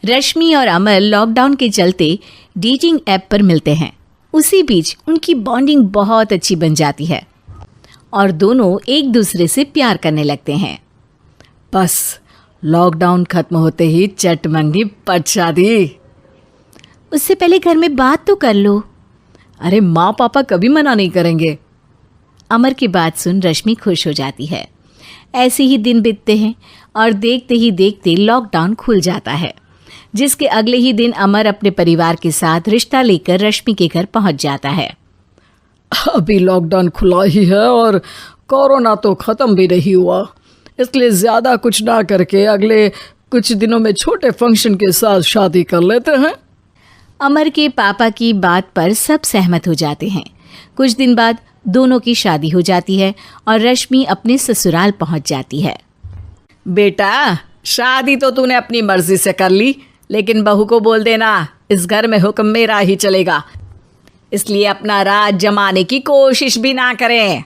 रश्मि और अमर लॉकडाउन के चलते डेटिंग ऐप पर मिलते हैं। उसी बीच उनकी बॉन्डिंग बहुत अच्छी बन जाती है और दोनों एक दूसरे से प्यार करने लगते हैं। बस लॉकडाउन खत्म होते ही चट मंगी पट शादी। उससे पहले घर में बात तो कर लो। अरे माँ पापा कभी मना नहीं करेंगे। अमर की बात सुन रश्मि खुश हो जाती है। ऐसे ही दिन बीतते हैं और देखते ही देखते लॉकडाउन खुल जाता है, जिसके अगले ही दिन अमर अपने परिवार के साथ रिश्ता लेकर रश्मि के घर पहुंच जाता है। अभी लॉकडाउन खुला ही है और कोरोना तो ख़त्म भी नहीं हुआ, इसलिए ज़्यादा कुछ ना करके अगले कुछ दिनों में छोटे फंक्शन के साथ शादी कर लेते हैं। अमर के पापा की बात पर सब सहमत हो जाते हैं। कुछ दिन बाद दोनों की शादी हो जाती है और रश्मि अपने ससुराल पहुंच जाती है। बेटा, शादी तो तूने अपनी मर्जी से कर ली, लेकिन बहू को बोल देना इस घर में हुक्म मेरा ही चलेगा, इसलिए अपना राज जमाने की कोशिश भी ना करें।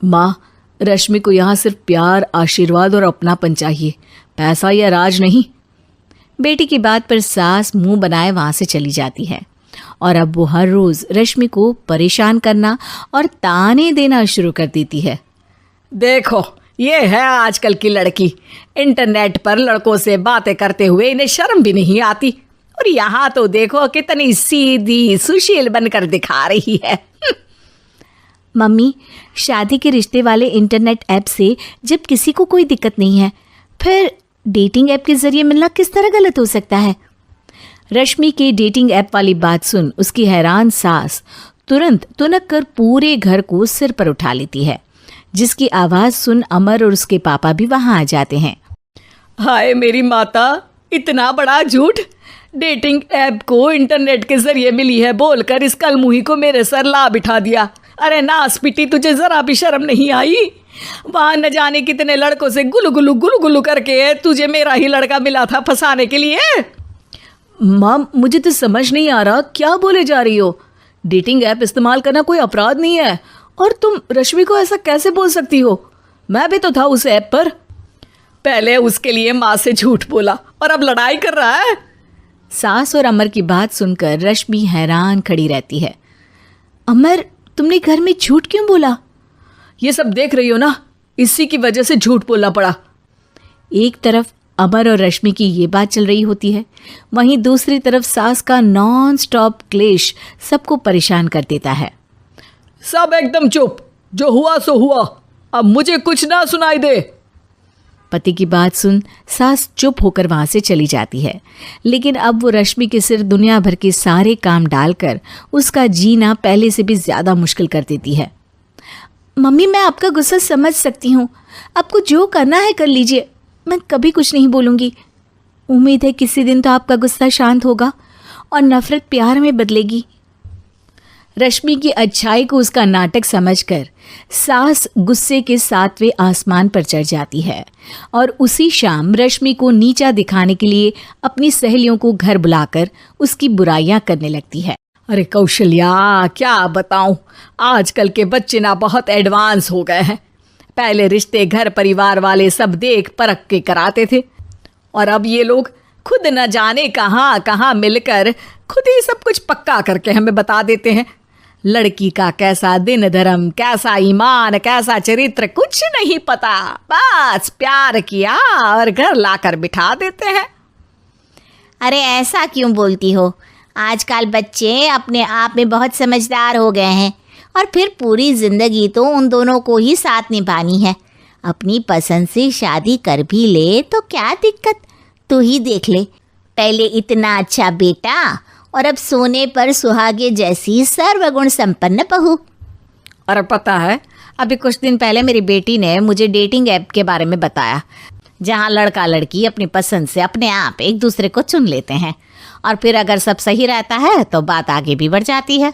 माँ, रश्मि को यहाँ सिर्फ प्यार, आशीर्वाद और अपनापन चाहिए, पैसा या राज नहीं। बेटी की बात पर सास मुंह बनाए वहाँ से चली जाती है और अब वो हर रोज़ रश्मि को परेशान करना और ताने देना शुरू कर देती है। देखो, ये है आजकल की लड़की, इंटरनेट पर लड़कों से बातें करते हुए इन्हें शर्म भी नहीं आती, और यहाँ तो देखो कितनी सीधी सुशील बनकर दिखा रही है। मम्मी, शादी के रिश्ते वाले इंटरनेट ऐप से जब किसी को कोई दिक्कत नहीं है, फिर डेटिंग ऐप के जरिए मिलना किस तरह गलत हो सकता है? रश्मि के डेटिंग ऐप वाली बात सुन उसकी हैरान सास तुरंत तुनक कर पूरे घर को सिर पर उठा लेती है, जिसकी आवाज़ सुन अमर और उसके पापा भी वहाँ आ जाते हैं। हाय मेरी माता, इतना बड़ा झूठ! डेटिंग ऐप को इंटरनेट के जरिए मिली है बोलकर इस कलमुही को मेरे सर ला बिठा दिया। अरे नास पिटी, तुझे जरा भी शर्म नहीं आई? वहाँ न जाने कितने लड़कों से गुलू गुलू करके तुझे मेरा ही लड़का मिला था फंसाने के लिए। माँ, मुझे तो समझ नहीं आ रहा क्या बोले जा रही हो। डेटिंग ऐप इस्तेमाल करना कोई अपराध नहीं है, और तुम रश्मि को ऐसा कैसे बोल सकती हो? मैं भी तो था उस ऐप पर। पहले उसके लिए माँ से झूठ बोला और अब लड़ाई कर रहा है। सास और अमर की बात सुनकर रश्मि हैरान खड़ी रहती है। अमर, तुमने घर में झूठ क्यों बोला? ये सब देख रही हो ना, इसी की वजह से झूठ बोलना पड़ा। एक तरफ अमर और रश्मि की ये बात चल रही होती है, वहीं दूसरी तरफ सास का नॉन स्टॉप क्लेश सबको परेशान कर देता है। सब एकदम चुप, जो हुआ सो हुआ, अब मुझे कुछ ना सुनाई दे। पति की बात सुन सास चुप होकर वहाँ से चली जाती है, लेकिन अब वो रश्मि के सिर दुनिया भर के सारे काम डालकर उसका जीना पहले से भी ज़्यादा मुश्किल कर देती है। मम्मी, मैं आपका गुस्सा समझ सकती हूँ, आपको जो करना है कर लीजिए, मैं कभी कुछ नहीं बोलूँगी। उम्मीद है किसी दिन तो आपका गुस्सा शांत होगा और नफ़रत प्यार में बदलेगी। रश्मि की अच्छाई को उसका नाटक समझकर सास गुस्से के 7वें आसमान पर चढ़ जाती है और उसी शाम रश्मि को नीचा दिखाने के लिए अपनी सहेलियों को घर बुलाकर उसकी बुराइयां करने लगती है। अरे कौशल्या, क्या बताऊं, आजकल के बच्चे ना बहुत एडवांस हो गए हैं। पहले रिश्ते घर परिवार वाले सब देख परख के कराते थे, और अब ये लोग खुद न जाने कहाँ कहाँ मिलकर खुद ही सब कुछ पक्का करके हमें बता देते हैं। लड़की का कैसा दिन धर्म, कैसा ईमान, कैसा चरित्र कुछ नहीं पता, बस प्यार किया और घर लाकर बिठा देते हैं। अरे ऐसा क्यों बोलती हो? आजकल बच्चे अपने आप में बहुत समझदार हो गए हैं, और फिर पूरी ज़िंदगी तो उन दोनों को ही साथ निभानी है। अपनी पसंद से शादी कर भी ले तो क्या दिक्कत, तू ही देख ले, पहले इतना अच्छा बेटा और अब सोने पर सुहागे जैसी सर्वगुण संपन्न बहू। और पता है, अभी कुछ दिन पहले मेरी बेटी ने मुझे डेटिंग ऐप के बारे में बताया, जहाँ लड़का लड़की अपनी पसंद से अपने आप एक दूसरे को चुन लेते हैं, और फिर अगर सब सही रहता है तो बात आगे भी बढ़ जाती है।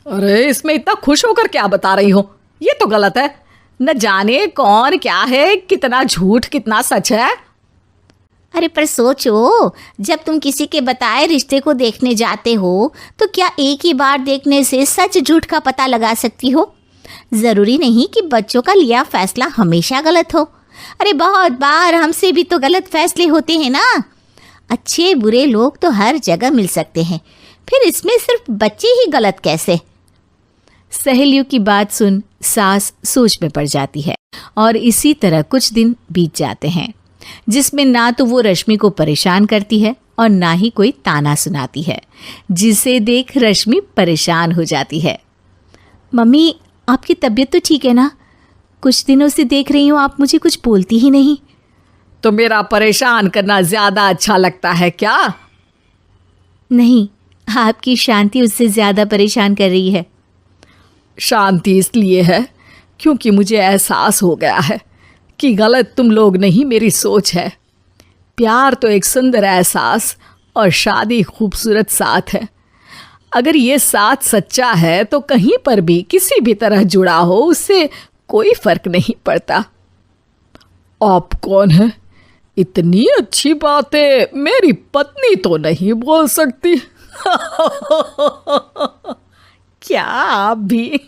अरे इसमें इतना खुश होकर क्या बता रही हो? ये तो गलत है। न जाने कौन क्या है, कितना झूठ कितना सच है। अरे पर सोचो, जब तुम किसी के बताए रिश्ते को देखने जाते हो तो क्या एक ही बार देखने से सच झूठ का पता लगा सकती हो? ज़रूरी नहीं कि बच्चों का लिया फैसला हमेशा गलत हो। अरे बहुत बार हमसे भी तो गलत फैसले होते हैं ना। अच्छे बुरे लोग तो हर जगह मिल सकते हैं, फिर इसमें सिर्फ बच्चे ही गलत कैसे? सहेलियों की बात सुन सास सोच में पड़ जाती है और इसी तरह कुछ दिन बीत जाते हैं जिसमें ना तो वो रश्मि को परेशान करती है और ना ही कोई ताना सुनाती है, जिसे देख रश्मि परेशान हो जाती है। मम्मी, आपकी तबीयत तो ठीक है ना? कुछ दिनों से देख रही हूँ आप मुझे कुछ बोलती ही नहीं। तो मेरा परेशान करना ज्यादा अच्छा लगता है क्या? नहीं, आपकी शांति उससे ज्यादा परेशान कर रही है। शांति इसलिए है क्योंकि मुझे एहसास हो गया है कि गलत तुम लोग नहीं, मेरी सोच है। प्यार तो एक सुंदर एहसास और शादी खूबसूरत साथ है। अगर ये साथ सच्चा है तो कहीं पर भी किसी भी तरह जुड़ा हो उससे कोई फर्क नहीं पड़ता। आप कौन है? इतनी अच्छी बातें मेरी पत्नी तो नहीं बोल सकती। क्या आप भी?